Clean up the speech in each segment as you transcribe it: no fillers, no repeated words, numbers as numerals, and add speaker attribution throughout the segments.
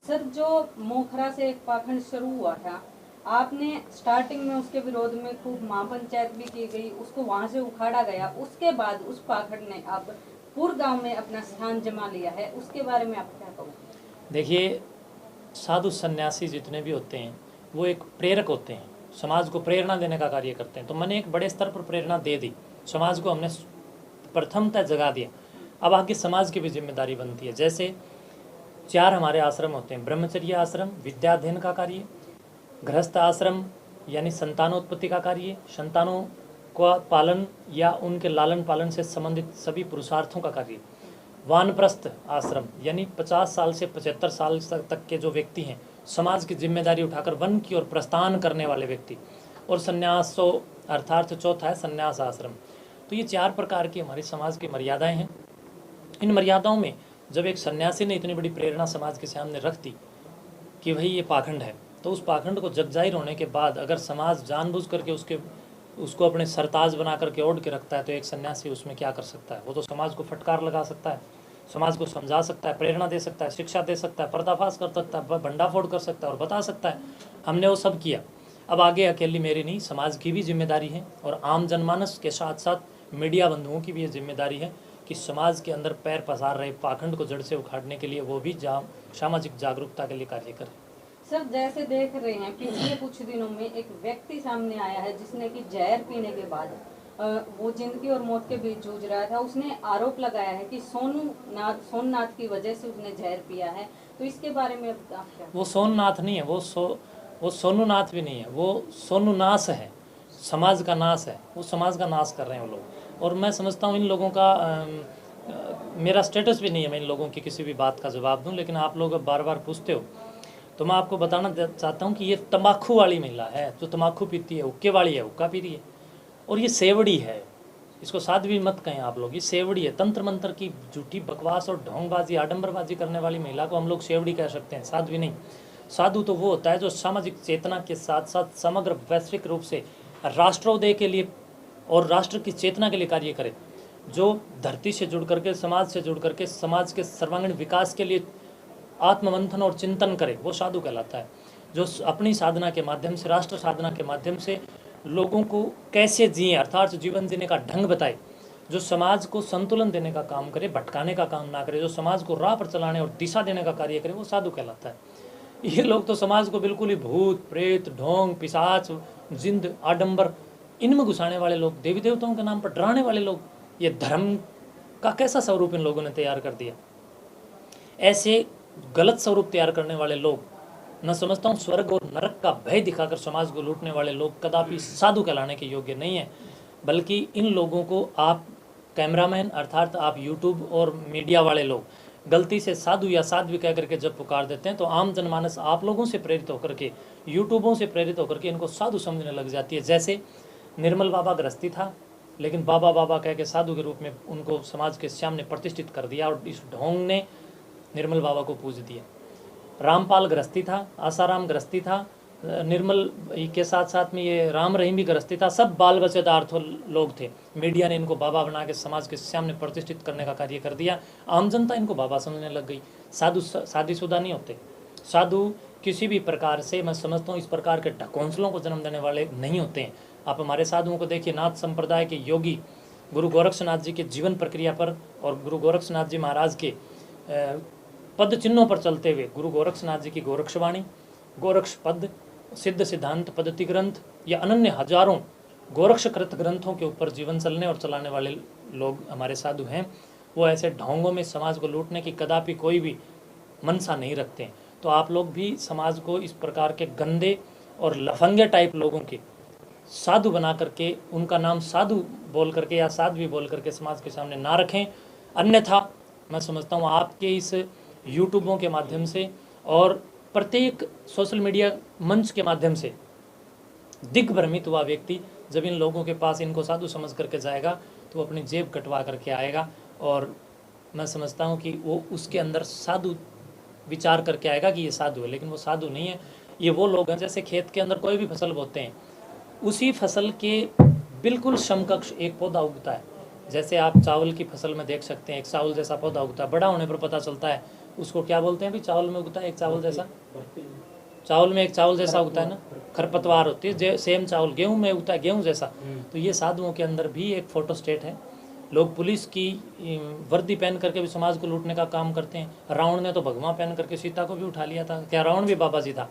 Speaker 1: Sir, जो मोखरा से एक पाखंड शुरू हुआ था, आपने स्टार्टिंग में उसके विरोध में खूब महापंचायत भी की गई, उसको वहां से उखाड़ा गया। उसके बाद उस पाखंड ने अब पूर्व गांव में अपना स्थान जमा लिया है, उसके बारे में आप क्या कहोगे?
Speaker 2: देखिए, साधु सन्यासी जितने भी होते हैं वो एक प्रेरक होते हैं, समाज को प्रेरणा देने का कार्य करते हैं। तो मैंने एक बड़े स्तर पर प्रेरणा दे दी, समाज को हमने प्रथमतः जगा दिया। अब आगे समाज की भी जिम्मेदारी बनती है। जैसे 4 हमारे आश्रम होते हैं: ब्रह्मचर्य आश्रम विद्याध्ययन का कार्य, गृहस्थ आश्रम यानी संतानोत्पत्ति का कार्य, संतानों का पालन या उनके लालन पालन से संबंधित सभी पुरुषार्थों का कार्य, वानप्रस्थ आश्रम यानी 50 साल से 75 साल तक के जो व्यक्ति हैं, समाज की जिम्मेदारी उठाकर वन की ओर प्रस्थान करने वाले व्यक्ति, और संन्यासो अर्थात चौथा है संन्यास आश्रम। तो ये 4 प्रकार की हमारी समाज की मर्यादाएं हैं। इन मर्यादाओं में जब एक सन्यासी ने इतनी बड़ी प्रेरणा समाज के सामने रख दी कि भाई ये पाखंड है, तो उस पाखंड को जगजाहिर होने के बाद अगर समाज जानबूझ करके उसको अपने सरताज बना करके ओढ़ के रखता है, तो एक सन्यासी उसमें क्या कर सकता है? वो तो समाज को फटकार लगा सकता है, समाज को समझा सकता है, प्रेरणा दे सकता है, शिक्षा दे सकता है, पर्दाफाश कर सकता है, भंडाफोड़ कर सकता है और बता सकता है हमने वो सब किया। अब आगे अकेली मेरी नहीं, समाज की भी जिम्मेदारी है और आम जनमानस के साथ साथ मीडिया बंधुओं की भी ये जिम्मेदारी है कि समाज के अंदर पैर पसार रहे पाखंड को जड़ से उखाड़ने के लिए वो भी सामाजिक जागरूकता के लिए कार्य करें।
Speaker 1: सर, जैसे देख रहे हैं पिछले कुछ दिनों में एक व्यक्ति सामने आया है जिसने कि जहर पीने के बाद वो जिंदगी और मौत के बीच जूझ रहा था। उसने आरोप लगाया है कि सोमनाथ की वजह से उसने जहर पिया है। तो इसके बारे में आप क्या?
Speaker 2: वो सोमनाथ नहीं है, वो सोनूनाथ भी नहीं है, वो सोनूनाश है, समाज का नाश है। वो समाज का नाश कर रहे हैं वो लोग। और मैं समझता हूँ इन लोगों का मेरा स्टेटस भी नहीं है मैं इन लोगों की किसी भी बात का जवाब दूं, लेकिन आप लोग बार बार पूछते हो तो मैं आपको बताना चाहता हूँ कि ये तम्बाकू वाली महिला है, जो तम्बाकू पीती है, हुक्के वाली है, हुक्का पी रही है। और ये सेवड़ी है, इसको साध्वी मत कहें आप लोग, ये सेवड़ी है। तंत्र मंत्र की झूठी बकवास और ढोंगबाजी आडंबरबाजी करने वाली महिला को हम लोग सेवड़ी कह सकते हैं, साध्वी नहीं। साधु तो वो होता है जो सामाजिक चेतना के साथ साथ समग्र वैश्विक रूप से राष्ट्रोदय के लिए और राष्ट्र की चेतना के लिए कार्य करे, जो धरती से जुड़ करके, समाज से जुड़ करके, समाज के सर्वांगीण विकास के लिए आत्ममंथन और चिंतन करे, वो साधु कहलाता है। जो अपनी साधना के माध्यम से, राष्ट्र साधना के माध्यम से लोगों को कैसे जिए अर्थात जीवन जीने का ढंग बताए, जो समाज को संतुलन देने का काम करे, भटकाने का काम ना करे, जो समाज को राह पर चलाने और दिशा देने का कार्य करे, वो साधु कहलाता है। ये लोग तो समाज को बिल्कुल ही भूत प्रेत ढोंग पिशाच जिंद आडंबर इनमें घुसाने वाले लोग, देवी देवताओं के नाम पर डराने वाले लोग, ये धर्म का कैसा स्वरूप इन लोगों ने तैयार कर दिया। ऐसे गलत स्वरूप तैयार करने वाले लोग, मैं समझता हूँ स्वर्ग और नरक का भय दिखाकर समाज को लूटने वाले लोग कदापि साधु कहलाने के योग्य नहीं है। बल्कि इन लोगों को आप कैमरामैन अर्थात आप यूट्यूब और मीडिया वाले लोग गलती से साधु या साध्वी कह करके जब पुकार देते हैं, तो आम जनमानस आप लोगों से प्रेरित होकर के, यूट्यूबों से प्रेरित होकर के इनको साधु समझने लग जाती है। जैसे निर्मल बाबा गृहस्थी था, लेकिन बाबा बाबा कह के साधु के रूप में उनको समाज के सामने प्रतिष्ठित कर दिया और इस ढोंग ने निर्मल बाबा को पूज दिया। रामपाल गृहस्थी था, आसाराम गृहस्थी था, निर्मल के साथ साथ में ये राम रहीम भी गृहस्थी था, सब बाल बच्चेदार लोग थे। मीडिया ने इनको बाबा बना के समाज के सामने प्रतिष्ठित करने का कार्य कर दिया। आम जनता इनको बाबा समझने लग गई। साधु शादीशुदा नहीं होते, साधु किसी भी प्रकार से मैं समझता हूँ इस प्रकार के ढकोंसलों को जन्म देने वाले नहीं होते हैं। आप हमारे साधुओं को देखिए, नाथ संप्रदाय के योगी गुरु गोरक्षनाथ जी के जीवन प्रक्रिया पर और गुरु गोरक्षनाथ जी महाराज के पद चिन्हों पर चलते हुए गुरु गोरक्षनाथ जी की गोरक्षवाणी, गोरक्ष पद, सिद्ध सिद्धांत पद्धति ग्रंथ या अनन्य हजारों गोरक्षकृत ग्रंथों के ऊपर जीवन चलने और चलाने वाले लोग हमारे साधु हैं। वो ऐसे ढोंगों में समाज को लूटने की कदापि कोई भी मनसा नहीं रखते हैं। तो आप लोग भी समाज को इस प्रकार के गंदे और लफंगे टाइप लोगों के साधु बना करके, उनका नाम साधु बोल करके या साध्वी बोल करके समाज के सामने ना रखें। अन्यथा मैं समझता हूँ आपके इस यूट्यूबों के माध्यम से और प्रत्येक सोशल मीडिया मंच के माध्यम से दिग्भ्रमित हुआ व्यक्ति जब इन लोगों के पास इनको साधु समझ करके जाएगा, तो वो अपनी जेब कटवा करके आएगा और मैं समझता हूँ कि वो उसके अंदर साधु विचार करके आएगा कि ये साधु है, लेकिन वो साधु नहीं है। ये वो लोग हैं जैसे खेत के अंदर कोई भी फसल बोते हैं, उसी फसल के बिल्कुल समकक्ष एक पौधा उगता है। जैसे आप चावल की फसल में देख सकते हैं, एक चावल जैसा पौधा उगता है, बड़ा होने पर पता चलता है उसको क्या बोलते हैं? भी चावल में उगता है एक चावल जैसा, चावल में एक चावल जैसा उगता है ना, खरपतवार होती है, सेम चावल गेहूं में उगता है गेहूं जैसा। तो ये साधुओं के अंदर भी एक फोटो स्टेट है। लोग पुलिस की वर्दी पहन करके भी समाज को लूटने का काम करते हैं। रावण ने तो भगवा पहन करके सीता को भी उठा लिया था, क्या रावण भी बाबा जी था?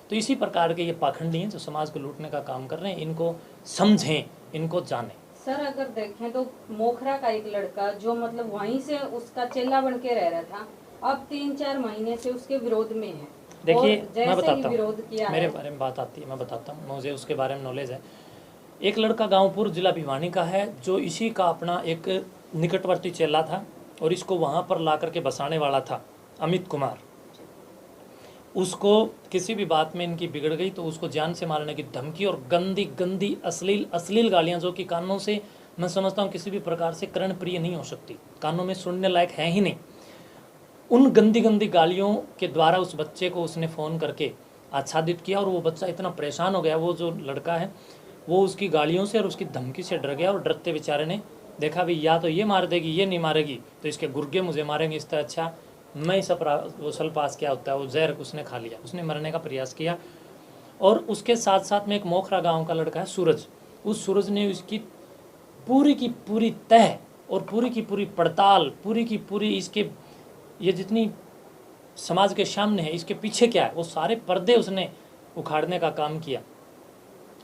Speaker 2: तो इसी प्रकार के ये पाखंडी हैं जो समाज को लूटने का काम कर रहे हैं। इनको समझें, इनको जानें।
Speaker 1: सर अगर देखें तो मोखरा का एक लड़का जो मतलब वहीं से उसका चेला बन के रह रहा था, अब 3-4 महीने से उसके विरोध में है।
Speaker 2: देखिए
Speaker 1: और जैसे
Speaker 2: मैं
Speaker 1: ही
Speaker 2: बताता
Speaker 1: विरोध
Speaker 2: हूँ,
Speaker 1: किया
Speaker 2: मेरे
Speaker 1: है,
Speaker 2: बारे में बात आती है, मैं बताता हूँ, मुझे उसके बारे में नॉलेज है। एक लड़का गांवपुर जिला भिवानी का है जो इसी का अपना एक निकटवर्ती चेला था और इसको वहाँ पर ला करके बसाने वाला था, अमित कुमार। उसको किसी भी बात में इनकी बिगड़ गई तो उसको जान से मारने की धमकी और गंदी गंदी अश्लील गालियाँ जो कि कानों से, मैं समझता हूँ किसी भी प्रकार से कर्णप्रिय नहीं हो सकती, कानों में सुनने लायक है ही नहीं। उन गंदी गंदी गालियों के द्वारा उस बच्चे को उसने फ़ोन करके आच्छादित किया और वो बच्चा इतना परेशान हो गया, वो जो लड़का है वो उसकी गालियों से और उसकी धमकी से डर गया और डरते बेचारे ने देखा भी या तो ये मार देगी, ये नहीं मारेगी तो इसके गुर्गे मुझे मारेंगे, इससे अच्छा मैं इस वो सल्पास क्या होता है वो जहर उसने खा लिया, उसने मरने का प्रयास किया। और उसके साथ साथ में एक मोखरा गांव का लड़का है सूरज, उस सूरज ने उसकी पूरी की पूरी तह और पूरी की पूरी पड़ताल, पूरी की पूरी इसके ये जितनी समाज के सामने है इसके पीछे क्या है वो सारे पर्दे उसने उखाड़ने का काम किया।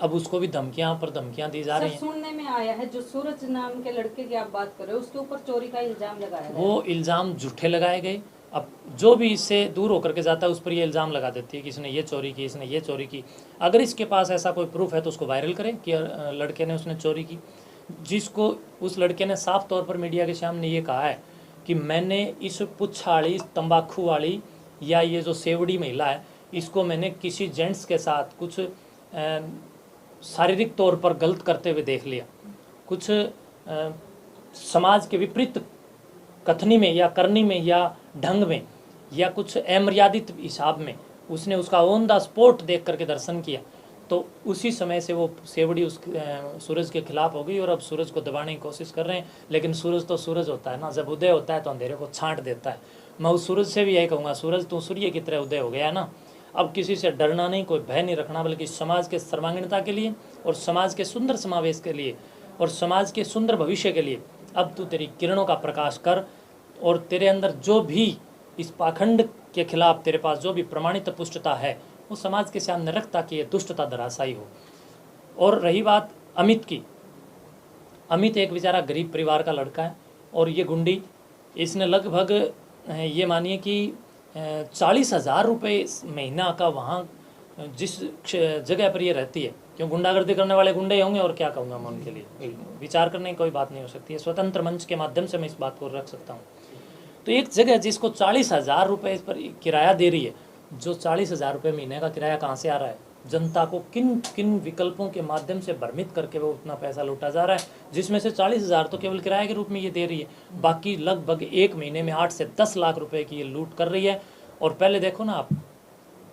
Speaker 2: अब उसको भी धमकियां पर धमकियां दी जा
Speaker 1: सर
Speaker 2: रही हैं।
Speaker 1: सुनने में आया है जो सूरज नाम के लड़के की आप बात कर रहे हो उसके ऊपर चोरी का इल्जाम लगाया गया।
Speaker 2: वो इल्ज़ाम झूठे लगाए गए। अब जो भी इससे दूर होकर के जाता है उस पर ये इल्ज़ाम लगा देती है कि इसने ये चोरी की, इसने ये चोरी की। अगर इसके पास ऐसा कोई प्रूफ है तो उसको वायरल करें कि लड़के ने उसने चोरी की। जिसको उस लड़के ने साफ तौर पर मीडिया के सामने ये कहा है कि मैंने इस पुच्छाड़ी, तंबाकू वाली या ये जो सेवड़ी महिला है इसको मैंने किसी जेंट्स के साथ कुछ शारीरिक तौर पर गलत करते हुए देख लिया, कुछ समाज के विपरीत कथनी में या करनी में या ढंग में या कुछ अमर्यादित हिसाब में उसने उसका ऑन द स्पॉट देख करके दर्शन किया। तो उसी समय से वो सेवड़ी उस सूरज के खिलाफ हो गई और अब सूरज को दबाने की कोशिश कर रहे हैं। लेकिन सूरज तो सूरज होता है ना, जब उदय होता है तो अंधेरे को छांट देता है। मैं उस सूरज से भी यही कहूँगा, सूरज तो सूर्य की तरह उदय हो गया है ना। अब किसी से डरना नहीं, कोई भय नहीं रखना, बल्कि समाज के सर्वांगीणता के लिए और समाज के सुंदर समावेश के लिए और समाज के सुंदर भविष्य के लिए अब तू तेरी किरणों का प्रकाश कर और तेरे अंदर जो भी इस पाखंड के खिलाफ तेरे पास जो भी प्रमाणित पुष्टता है वो समाज के सामने रख ताकि ये दुष्टता धराशायी हो। और रही बात अमित की, अमित एक बेचारा गरीब परिवार का लड़का है और ये गुंडी इसने लगभग ये मानिए कि 40,000 रुपये महीना का वहाँ जिस जगह पर ये रहती है, क्यों गुंडागर्दी करने वाले गुंडे होंगे और क्या कहूँगा मैं उनके लिए, विचार करने की कोई बात नहीं हो सकती है। स्वतंत्र मंच के माध्यम से मैं इस बात को रख सकता हूँ। तो एक जगह जिसको 40,000 रुपये इस पर किराया दे रही है, जो 40,000 रुपये महीने का किराया कहाँ से आ रहा है, जनता को किन किन विकल्पों के माध्यम से भ्रमित करके वो उतना पैसा लूटा जा रहा है, जिसमें से 40,000 तो केवल किराए के रूप में ये दे रही है, बाकी लगभग एक महीने में 8 से 10 लाख रुपए की ये लूट कर रही है। और पहले देखो ना आप,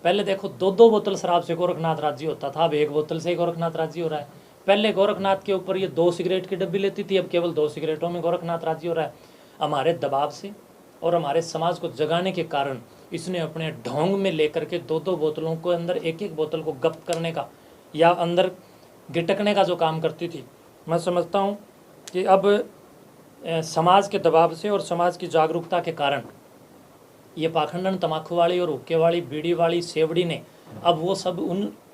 Speaker 2: पहले देखो 2-2 बोतल शराब से गोरखनाथ राजी होता था, अब 1 बोतल से ही गोरखनाथ राजी हो रहा है। पहले गोरखनाथ के ऊपर ये 2 सिगरेट की डब्बी लेती थी, अब केवल 2 सिगरेटों में गोरखनाथ राजी हो रहा है। हमारे दबाव से और हमारे समाज को जगाने के कारण इसने अपने ढोंग में लेकर के 2-2 बोतलों को अंदर एक बोतल को गप करने का या अंदर गिटकने का जो काम करती थी। मैं समझता हूँ कि अब समाज के दबाव से और समाज की जागरूकता के कारण ये पाखंडन, तम्बाकू वाली और हुक्के वाली, बीड़ी वाली, सेवड़ी ने अब वो सब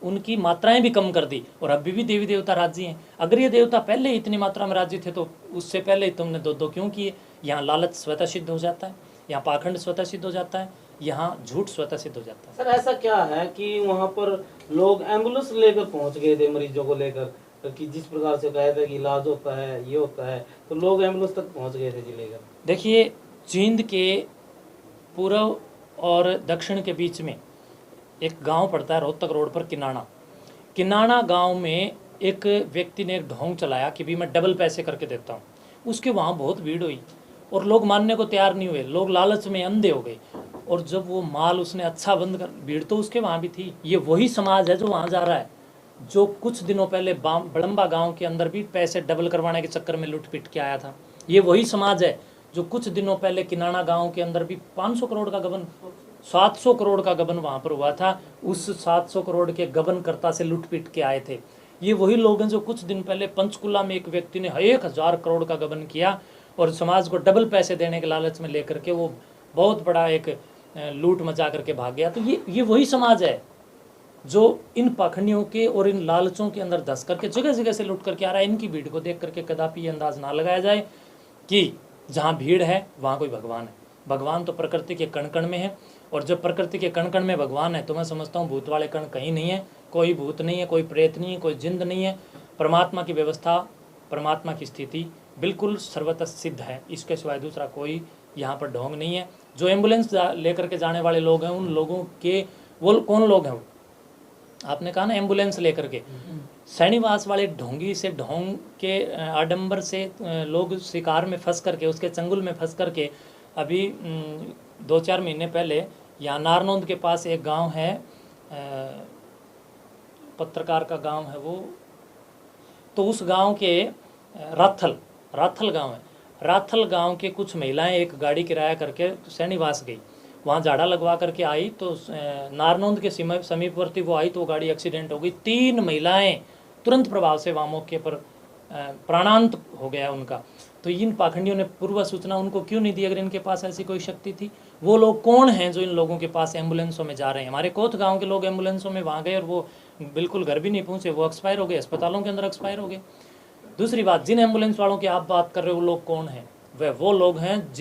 Speaker 2: उनकी मात्राएं भी कम कर दी और अभी भी देवी देवता राजी हैं। अगर ये देवता पहले ही इतनी मात्रा में राजी थे तो उससे पहले ही तुमने 2-2 क्यों किए? यहाँ लालच स्वतः सिद्ध हो जाता है, यहाँ पाखंड स्वतः सिद्ध हो जाता है, यहाँ झूठ स्वतः सिद्ध हो जाता है।
Speaker 3: सर ऐसा क्या है कि वहाँ पर लोग एम्बुलेंस लेकर पहुँच गए थे मरीजों को लेकर, कि जिस प्रकार से कहा था कि इलाज होता है, ये होता है, तो लोग एम्बुलेंस तक पहुँच गए थे जी लेकर।
Speaker 2: देखिए, जींद के पूर्व और दक्षिण के बीच में एक गांव पड़ता है रोहतक रोड पर, किनाना गांव में एक व्यक्ति ने एक ढोंग चलाया कि भी मैं डबल पैसे करके देता हूँ। उसके वहाँ बहुत भीड़ हुई और लोग मानने को तैयार नहीं हुए, लोग लालच में अंधे हो गए। और जब वो माल उसने अच्छा बंद कर, भीड़ तो उसके वहाँ भी थी। ये वही समाज है जो वहाँ जा रहा है, जो कुछ दिनों पहले बड़म्बा गाँव के अंदर भी पैसे डबल करवाने के चक्कर में लूट पिट के आया था। ये वही समाज है जो कुछ दिनों पहले किनाना गांव के अंदर भी 500 करोड़ का गबन, 700 करोड़ का गबन वहां पर हुआ था। उस 700 करोड़ के गबनकर्ता से लूट-पीट के आए थे। ये वही लोग हैं जो कुछ दिन पहले पंचकुला में एक व्यक्ति ने 1000 करोड़ का गबन किया और समाज को डबल पैसे देने के लालच में लेकर के वो बहुत बड़ा एक लूट मचा करके भाग गया। तो ये वही समाज है जो इन पाखंडियों के और इन लालचों के अंदर धंस करके जगह जगह से लूट करके आ रहा है। इनकी भीड़ को देख करके कदापि ये अंदाज ना लगाया जाए कि जहाँ भीड़ है वहाँ कोई भगवान है। भगवान तो प्रकृति के कण कण में है, और जब प्रकृति के कण कण में भगवान है तो मैं समझता हूँ भूत वाले कण कहीं नहीं है। कोई भूत नहीं है, कोई प्रेत नहीं है, कोई जिंद नहीं है। परमात्मा की व्यवस्था, परमात्मा की स्थिति बिल्कुल सर्वतः सिद्ध है। इसके सिवाय दूसरा कोई यहाँ पर ढोंग नहीं है। जो एम्बुलेंस लेकर के जाने वाले लोग हैं, उन लोगों के वो कौन लोग हैं? वो आपने कहा ना एम्बुलेंस लेकर के, सैनिवास वाले ढोंगी से ढोंग के आडंबर से लोग शिकार में फंस करके, उसके चंगुल में फंस करके अभी 2-4 महीने पहले यहाँ नारनौंद के पास एक गांव है, पत्रकार का गांव है वो, तो उस गांव के राथल गांव है। राथल गांव के कुछ महिलाएं एक गाड़ी किराया करके सैनिवास गई, वहाँ झाड़ा लगवा करके आई तो नारनौंद के समीपवर्ती वो आई तो वो गाड़ी एक्सीडेंट हो गई। 3 महिलाएं तुरंत प्रभाव से वहाँ मौके पर प्राणांत हो गया उनका। तो इन पाखंडियों ने पूर्व सूचना उनको क्यों नहीं दी अगर इनके पास ऐसी कोई शक्ति थी? वो लोग कौन हैं जो इन लोगों के पास एम्बुलेंसों में जा रहे हैं? हमारे कोथ गाँव के लोग एम्बुलेंसों में वहाँ गए और वो बिल्कुल घर भी नहीं पहुँचे, वो एक्सपायर हो गए, अस्पतालों के अंदर एक्सपायर हो गए। दूसरी बात, जिन एम्बुलेंस वालों की आप बात कर रहे हो वो लोग कौन हैं? वह वो लोग हैं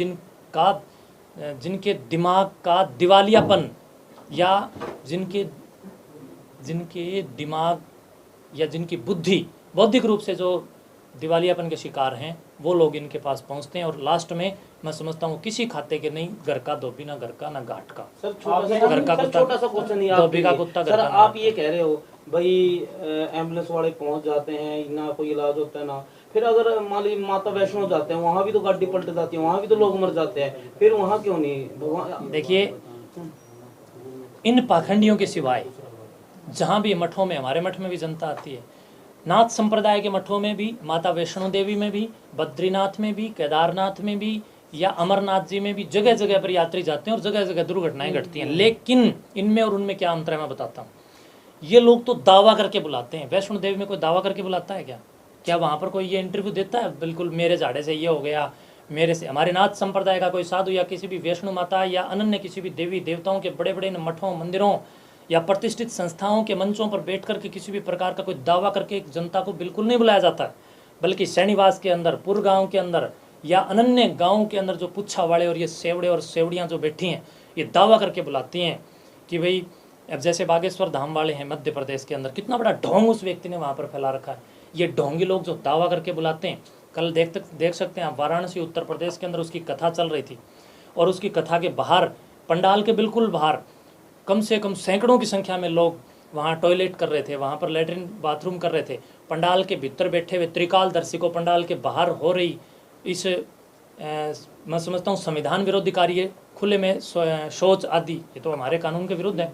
Speaker 2: जिनके दिमाग का दिवालियापन, या जिनके दिमाग या जिनकी बुद्धि बौद्धिक रूप से जो दिवालियापन के शिकार हैं, वो लोग इनके पास पहुंचते हैं। और लास्ट में मैं समझता हूँ किसी खाते के नहीं, घर का धोबी ना घर का ना घाट का।
Speaker 3: सर छोटा सा क्वेश्चन
Speaker 2: धोबी का कुत्ता घर का।
Speaker 3: आप ये कह रहे हो भाई एम्बुलेंस वाले पहुंच जाते हैं, ना कोई इलाज होता है ना, फिर अगर मान लीजिए माता वैष्णो जाते हैं, वहाँ भी तो गाड़ी पलट जाती है, वहाँ भी तो लोग मर जाते हैं, फिर वहाँ क्यों नहीं भगवान?
Speaker 2: देखिए, इन पाखंडियों के सिवाय जहाँ भी मठों में, हमारे मठ में भी जनता आती है, नाथ संप्रदाय के मठों में भी, माता वैष्णो देवी में भी, बद्रीनाथ में भी, केदारनाथ में भी, या अमरनाथ जी में भी जगह जगह पर यात्री जाते हैं और जगह जगह दुर्घटनाएं घटती हैं। लेकिन इनमें और उनमें क्या अंतर है मैं बताता हूँ। ये लोग तो दावा करके बुलाते हैं। वैष्णो देवी में कोई दावा करके बुलाता है क्या? क्या वहाँ पर कोई ये इंटरव्यू देता है बिल्कुल मेरे झाड़े से ये हो गया, मेरे से? हमारे नाथ संप्रदाय का कोई साधु या किसी भी वैष्णो माता या अनन्य किसी भी देवी देवताओं के बड़े बड़े मठों, मंदिरों या प्रतिष्ठित संस्थाओं के मंचों पर बैठ करके किसी भी प्रकार का कोई दावा करके जनता को बिल्कुल नहीं बुलाया जाता है। बल्कि सैनिवास के अंदर, पुर गाँव के अंदर या अनन्य गाँव के अंदर जो पुच्छा वाले और ये सेवड़े और सेवड़ियाँ जो बैठी हैं, ये दावा करके बुलाती हैं कि भाई, अब जैसे बागेश्वर धाम वाले हैं मध्य प्रदेश के अंदर, कितना बड़ा ढोंग उस व्यक्ति ने वहाँ पर फैला रखा है। ये ढोंगी लोग जो दावा करके बुलाते हैं, कल देख सकते हैं आप, वाराणसी उत्तर प्रदेश के अंदर उसकी कथा चल रही थी और उसकी कथा के बाहर, पंडाल के बिल्कुल बाहर, कम से कम सैकड़ों की संख्या में लोग वहाँ टॉयलेट कर रहे थे, वहाँ पर लेटरिन बाथरूम कर रहे थे। पंडाल के भीतर बैठे हुए त्रिकालदर्शी को पंडाल के बाहर हो रही इस मैं समझता हूँ संविधान विरोधी कार्य, खुले में शौच आदि, ये तो हमारे कानून के विरुद्ध है,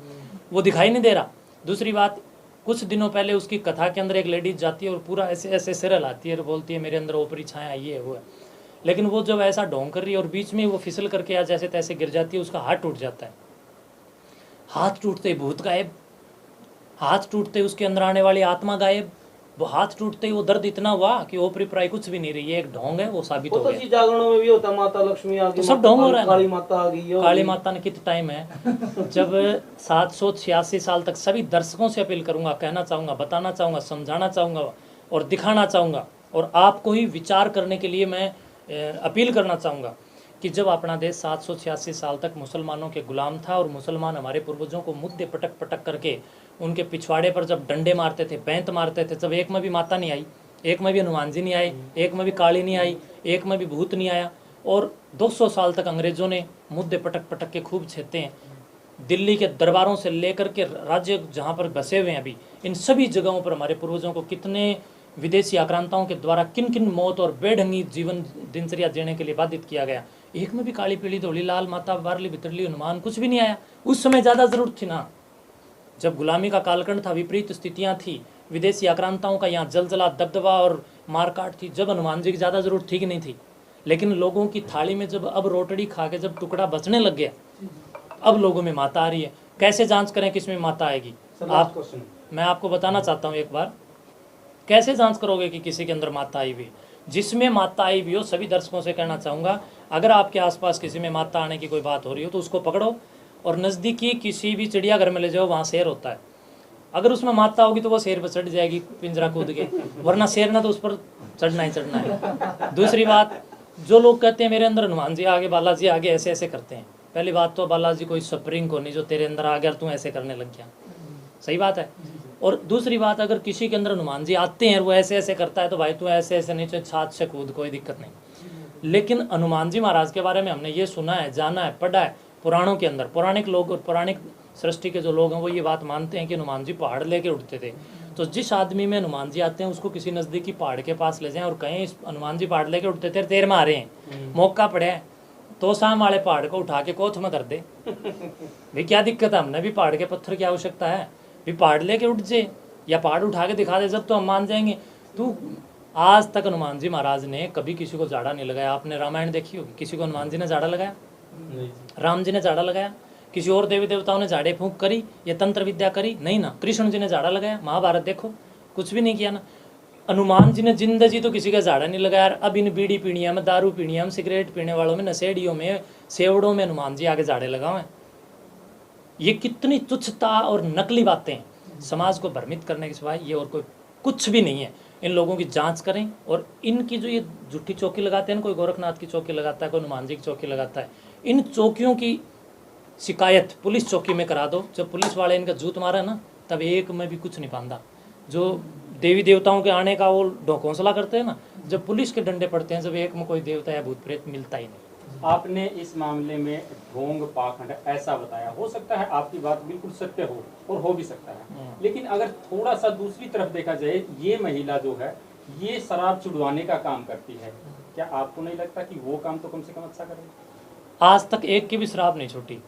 Speaker 2: वो दिखाई नहीं दे रहा। दूसरी बात, कुछ दिनों पहले उसकी कथा के अंदर एक लेडीज जाती है और पूरा ऐसे ऐसे सिर हिलाती है और बोलती है मेरे अंदर ऊपरी छाया ये है वो है। लेकिन वो जब ऐसा ढोंग कर रही है और बीच में वो फिसल करके या जैसे तैसे गिर जाती है, उसका हाथ टूट जाता है। हाथ टूटते ही भूत गायब, हाथ टूटते ही उसके अंदर आने वाली आत्मा गायब। वो हाथ टूटते ही वो दर्द इतना हुआ कि ओपरी प्राय कुछ भी नहीं रही, ये एक ढोंग है, वो साबित हो गया।
Speaker 3: तो जागरणों में भी होता, माता लक्ष्मी आ गई,
Speaker 2: तो सब ढोंग हो रहा है।
Speaker 3: काली माता आ गई।
Speaker 2: काली माता ने कितना टाइम है जब 786 साल तक सभी दर्शकों से अपील करूंगा, कहना चाहूंगा, बताना चाहूंगा, समझाना चाहूंगा और दिखाना चाहूंगा, और आपको ही विचार करने के लिए मैं अपील करना चाहूंगा कि जब अपना देश 786 साल तक मुसलमानों के गुलाम था और मुसलमान हमारे पूर्वजों को मुद्दे पटक पटक करके उनके पिछवाड़े पर जब डंडे मारते थे, बैंत मारते थे, जब एक में भी माता नहीं आई, एक में भी हनुमान जी नहीं आए, एक में भी काली नहीं आई, एक में भी भूत नहीं आया, और 200 साल तक अंग्रेजों ने मुद्दे पटक पटक के खूब छेते हैं। दिल्ली के दरबारों से लेकर के राज्य जहाँ पर बसे हुए हैं अभी, इन सभी जगहों पर हमारे पूर्वजों को कितने विदेशी आक्रांताओं के द्वारा किन किन मौत और बेढंगी जीवन दिनचर्या जीने के लिए बाधित किया गया। एक में भी काली पीली धोली लाल माता वारली भितरली हनुमान कुछ भी नहीं आया। उस समय ज़्यादा ज़रूरत थी ना, जब गुलामी का कालखंड था, विपरीत स्थितियाँ थी, विदेशी आक्रांताओं का यहाँ जलजला दबदबा और मारकाट थी, जब हनुमान जी की ज़्यादा ज़रूरत थी कि नहीं थी। लेकिन लोगों की थाली में जब अब रोटड़ी खा के जब टुकड़ा बचने लग गया, अब लोगों में माता आ रही है। कैसे जांच करें किस में माता आएगी? आप, मैं आपको बताना चाहता हूँ एक बार, कैसे जांच करोगे कि किसी के अंदर माता आई हुई? जिसमें माता आई हुई हो, सभी दर्शकों से कहना चाहूँगा, अगर आपके आसपास किसी में माता आने की कोई बात हो रही हो तो उसको पकड़ो और नज़दीकी किसी भी चिड़ियाघर में ले जाओ, वहाँ शेर होता है। अगर उसमें माता होगी तो वो शेर पर चढ़ जाएगी पिंजरा कूद के, वरना शेर ना तो उस पर चढ़ना ही चढ़ना है। दूसरी बात, जो लोग कहते हैं मेरे अंदर हनुमान जी आगे, बालाजी आगे, ऐसे ऐसे करते हैं, पहली बात तो बालाजी कोई स्प्रिंग को नहीं जो तेरे अंदर आ गया और तू ऐसे करने लग गया, सही बात है। और दूसरी बात, अगर किसी के अंदर हनुमान जी आते हैं और वो ऐसे ऐसे करता है तो भाई तू ऐसे ऐसे नीचे छात से कूद, कोई दिक्कत नहीं। लेकिन हनुमान जी महाराज के बारे में हमने ये सुना है, जाना है, पढ़ा है पुराणों के अंदर। पौराणिक लोग और पौराणिक सृष्टि के जो लोग हैं वो ये बात मानते हैं कि हनुमान जी पहाड़ लेके उठते थे। तो जिस आदमी में हनुमान जी आते हैं उसको किसी नज़दीकी पहाड़ के पास ले जाएं और कहें इस हनुमान जी पहाड़ लेके उठते थे, तेर में आ रहे हैं, मौका पड़े है तो शाम वाले पहाड़ को उठा के कोथ में कर दे। भाई क्या दिक्कत है, हमने भी पहाड़ के पत्थर की आवश्यकता है, भी पहाड़ लेके उठ जाए या पहाड़ उठा के दिखा दे, जब तो हम मान जाएंगे। तू आज तक हनुमान जी महाराज ने कभी किसी को झाड़ा नहीं लगाया। आपने रामायण देखी होगी, किसी को हनुमान जी ने झाड़ा लगाया? राम जी ने झाड़ा लगाया? किसी और देवी देवताओं ने झाड़े फूंक करी, ये तंत्र विद्या करी? नहीं ना। कृष्ण जी ने झाड़ा लगाया? महाभारत देखो, कुछ भी नहीं किया ना। हनुमान जी ने जिंदगी तो किसी का झाड़ा नहीं लगाया। अब इन बीड़ी पीणिया में, दारू पीणिया में, सिगरेट पीने वालों में, नशेड़ियों में, सेवड़ों में हनुमान जी आगे झाड़े लगाए। ये कितनी तुच्छता और नकली बातें हैं, समाज को भ्रमित करने के सिवाय ये और कोई कुछ भी नहीं है। इन लोगों की जांच करें और इनकी जो ये झूठी चौकी लगाते हैं ना, कोई गोरखनाथ की चौकी लगाता है, कोई हनुमान जी की चौकी लगाता है, इन चौकियों की शिकायत पुलिस चौकी में करा दो। जब पुलिस वाले इनका जूत मारा ना, तब एक में भी कुछ नहीं पांदा। जो देवी देवताओं के आने का वो ढोंसला करते हैं ना, जब पुलिस के डंडे पड़ते हैं, जब एक में कोई देवता या भूत प्रेत मिलता ही नहीं।
Speaker 4: आपने इस मामले में ढोंग पाखंड ऐसा बताया, हो सकता है आपकी बात बिल्कुल सत्य हो और हो भी सकता है, लेकिन अगर थोड़ा सा दूसरी तरफ देखा जाए, ये महिला जो है ये शराब छुड़वाने का काम करती है, क्या आपको नहीं लगता कि वो काम तो कम से कम अच्छा करे?
Speaker 2: आज तक एक की भी शराब नहीं छूटी।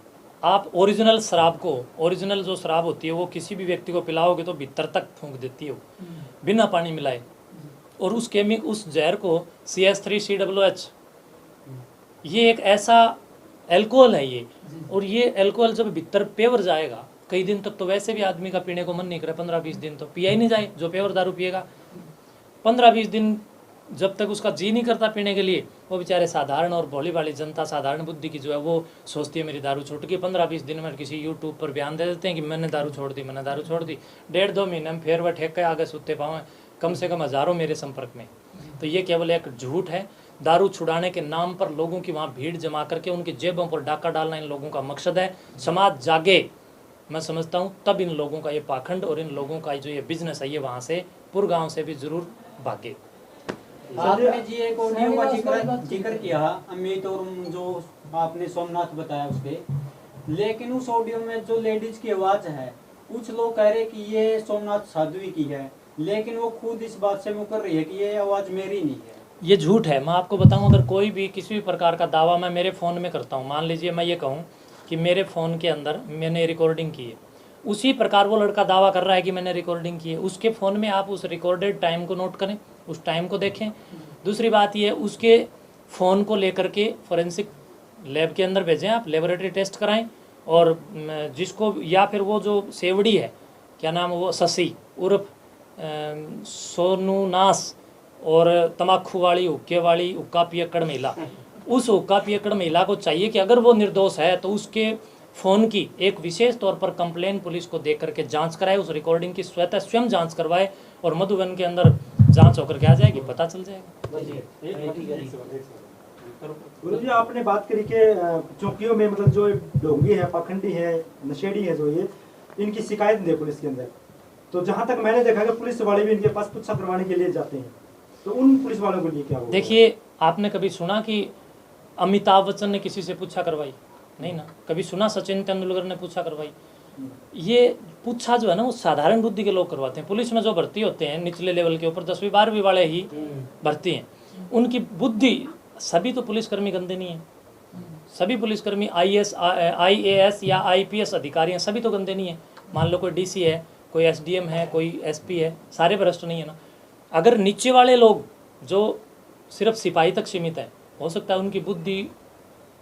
Speaker 2: आप ओरिजिनल शराब को, ओरिजिनल जो शराब होती है वो किसी भी व्यक्ति को पिलाओगे तो भीतर तक फूंक देती है वो, बिना पानी मिलाए। और उस उस जहर को CH3COOH, ये एक ऐसा एल्कोहल है ये, और ये एल्कोहल जब भीतर पेवर जाएगा कई दिन तक, तो वैसे भी आदमी का पीने को मन नहीं करे। 15-20 दिन तो पिया ही नहीं जाए। जो पेवर दारू पिएगा 15-20 दिन जब तक उसका जी नहीं करता पीने के लिए, वो बेचारे साधारण और भोली भाली जनता, साधारण बुद्धि की जो है, वो सोचती है मेरी दारू छूट गई। 15-20 दिन में किसी यूट्यूब पर बयान दे देते हैं कि मैंने दारू छोड़ दी, मैंने दारू छोड़ दी। 1.5-2 महीने में फिर वह ठेक के आगे सुते पाँव, कम से कम हज़ारों मेरे संपर्क में। तो ये केवल एक झूठ है। दारू छुड़ाने के नाम पर लोगों की वहाँ भीड़ जमा करके उनकी जेबों पर डाका डालना इन लोगों का मकसद है। समाज जागे, मैं समझता हूँ, तब इन लोगों का ये पाखंड और इन लोगों का जो ये बिजनेस है ये वहाँ से पुरगांव से भी जरूर भागे।
Speaker 5: आपने जी एक ऑडियो का जिक्र किया अमित, और जो आपने सोमनाथ बताया उसके, लेकिन उस ऑडियो में जो लेडीज की आवाज है, कुछ लोग कह रहे कि ये सोमनाथ साध्वी की है, लेकिन वो खुद इस बात से मुकर रही है कि ये आवाज मेरी नहीं है।
Speaker 2: ये झूठ है। मैं आपको बताऊं, अगर कोई भी किसी भी प्रकार का दावा मैं मेरे फ़ोन में करता हूं, मान लीजिए मैं ये कहूं कि मेरे फ़ोन के अंदर मैंने रिकॉर्डिंग की है, उसी प्रकार वो लड़का दावा कर रहा है कि मैंने रिकॉर्डिंग की है, उसके फ़ोन में आप उस रिकॉर्डेड टाइम को नोट करें, उस टाइम को देखें। दूसरी बात ये, उसके फ़ोन को लेकर के फॉरेंसिक लैब के अंदर भेजें, आप लेबोरेटरी टेस्ट कराएं। और जिसको, या फिर वो जो सेवड़ी है, क्या नाम है वो, शशि उर्फ सोनू नास, और तमाकू वाली, हुक्के वाली, हुक्का पियक्कड़ महिला, उस हुक्का पियक्कड़ महिला को चाहिए कि अगर वो निर्दोष है तो उसके फ़ोन की एक विशेष तौर पर कंप्लेन पुलिस को दे करके जांच कराए, उस रिकॉर्डिंग की स्वयं जांच करवाए, और मधुबन के अंदर जांच होकर के आ जाएगी, पता चल जाएगा।
Speaker 6: गुरु जी, आपने बात करी कि चौकियों में मतलब जो ढोंगी है, पाखंडी है, नशेड़ी है, जो ये इनकी शिकायत दे पुलिस के अंदर, तो जहाँ तक मैंने देखा कि पुलिस वाले भी इनके पास पूछा करवाने के लिए जाते हैं, तो उन पुलिस वालों के लिए क्या होगा?
Speaker 2: देखिए, आपने कभी सुना कि अमिताभ बच्चन ने किसी से पूछा करवाई? नहीं ना। कभी सुना सचिन तेंदुलकर ने पूछा करवाई? ये पूछा जो है ना, वो साधारण बुद्धि के लोग करवाते हैं। पुलिस में जो भर्ती होते हैं निचले लेवल के ऊपर 10वीं 12वीं वाले ही भर्ती हैं, उनकी बुद्धि, सभी तो पुलिसकर्मी गंदे नहीं हैं, सभी पुलिसकर्मी IAS या IPS अधिकारी हैं, सभी तो गंदे नहीं हैं। मान लो कोई DC है, कोई SDM है, कोई SP है, सारे भ्रष्ट नहीं है ना। अगर नीचे वाले लोग जो सिर्फ सिपाही तक सीमित है, हो सकता है उनकी बुद्धि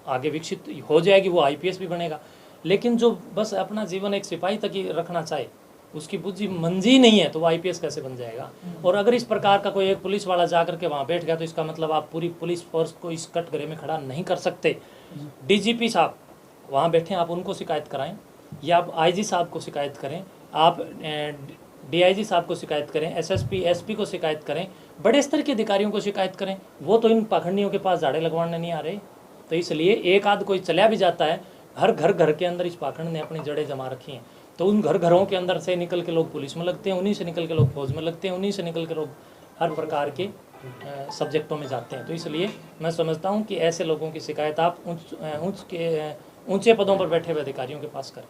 Speaker 2: आगे विकसित हो जाएगी, वो आईपीएस भी बनेगा। लेकिन जो बस अपना जीवन एक सिपाही तक ही रखना चाहे, उसकी बुद्धि मंजी नहीं है, तो वो आईपीएस कैसे बन जाएगा। और अगर इस प्रकार का कोई एक पुलिस वाला जा करके वहाँ बैठ गया तो इसका मतलब आप पूरी पुलिस फोर्स को इस कटघरे में खड़ा नहीं कर सकते। डीजीपी साहब वहाँ बैठे, आप उनको शिकायत कराएं, या आप आईजी साहब को शिकायत करें, आप डीआईजी साहब को शिकायत करें, एसएसपी एसपी को शिकायत करें, बड़े स्तर के अधिकारियों को शिकायत करें। वो तो इन पाखंडियों के पास झाड़े लगवाने नहीं आ रहे। तो इसलिए एक आध कोई चला भी जाता है, हर घर के अंदर इस पाखंड ने अपनी जड़ें जमा रखी हैं। तो उन घरों के अंदर से निकल के लोग पुलिस में लगते हैं, उन्हीं से निकल के लोग फौज में लगते हैं, उन्हीं से निकल के लोग हर प्रकार के सब्जेक्टों में जाते हैं। तो इसलिए मैं समझता हूँ कि ऐसे लोगों की शिकायत आप ऊंचे पदों पर बैठे हुए अधिकारियों के पास करें।